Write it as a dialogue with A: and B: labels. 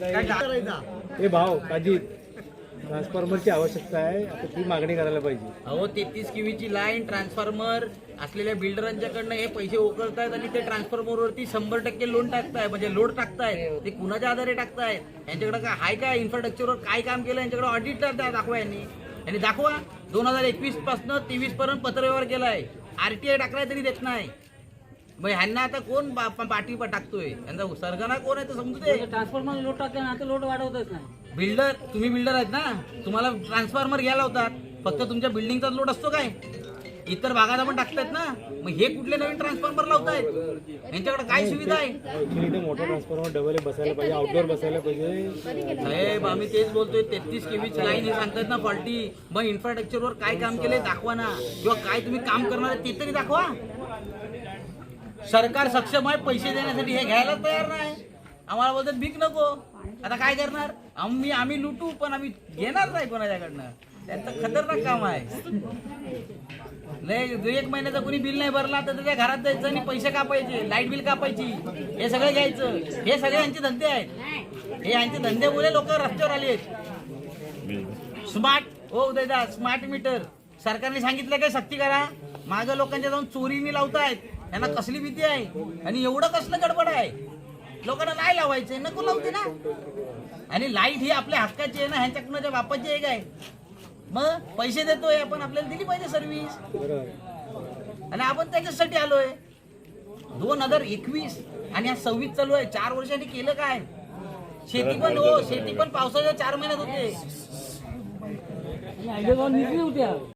A: हे भाव काजी ट्रान्सफॉर्मरची आवश्यकता आहे, आता ती मागणी करायला पाहिजे.
B: अहो 33 केव्हीची लाईन ट्रान्सफॉर्मर असलेल्या बिल्डरांच्याकडनं हे पैसे उकळतायत आणि ते ट्रान्सफॉर्मरवरती 100% लोन टाकताय, म्हणजे लोड टाकतायत. ते कुणाच्या आधारे टाकतायत? यांच्याकडे काय हाय काय इन्फ्रास्ट्रक्चरवर काय काम केलं? यांच्याकडे ऑडिट दाखवा यांनी दाखवा. 2021 पासून 23 पर्यंत पत्रव्यवहार केलाय, आरटीआय टाकलाय तरी देत नाही. मग ह्यांना आता कोण पाठी टाकतोय? यांचा सरगना कोण आहे तर समजू दे.
C: ट्रान्सफॉर्मर लोड टाकते आता लोड वाढवतच नाही.
B: बिल्डर, तुम्ही बिल्डर आहेत ना, तुम्हाला ट्रान्सफॉर्मर घ्यायला होतात, फक्त तुमच्या बिल्डिंगचा लोड असतो काय? इतर भागात पण टाकतायत ना, मग हे कुठले नवीन ट्रान्सफॉर्मर लावतायत? यांच्याकडे काय सुविधा आहे?
A: इथे मोठा ट्रान्सफॉर्मर डबल बसायला पाहिजे, आउटडोर बसायला पाहिजे.
B: साहेब आम्ही तेच बोलतोय, 33 केव्हीची लाईन हे सांगतायत ना फॉल्टी. मग इन्फ्रास्ट्रक्चरवर काय काम केलंय दाखवा ना, किंवा काय तुम्ही काम करणार ते तरी दाखवा. सरकार सक्षम आहे पैसे देण्यासाठी, हे घ्यायला तयार नाही. आम्हाला बोलतात भीक नको. आता काय करणार? आम्ही लुटू पण आम्ही घेणार नाही कोणाच्याकडनं. त्यांचं खतरनाक काम आहे. लय 1 महिन्याचा कोणी बिल नाही भरला तर त्याच्या घरात जायचं आणि पैसे कापायचे, लाईट बिल कापायची, हे सगळं घ्यायचं. हे सगळे यांचे धंदे आहेत. हे यांचे धंद्यामुळे लोक रस्त्यावर आले आहेत. स्मार्ट हो उदयदा, स्मार्ट मीटर सरकारने सांगितलं काय सक्ती करा, मागं लोकांच्या जाऊन चोरीने लावतायत. यांना कसली भीती आहे? आणि एवढं कसलं गडबड आहे? लोकांना नाही लावायचे, नको लावते ना. आणि लाईट ही आपल्या हक्काची आहे ना, ह्यांच्या कुणाच्या बापाची आहे काय? मग पैसे देतोय आपण, आपल्याला दिली पाहिजे सर्व्हिस. आणि आपण त्याच्यासाठी आलोय. 2021 आणि हा 26 चालू आहे. 4 वर्षांनी केलं काय? शेती पण हो, शेती पण पावसाच्या 4 महिन्यात होते.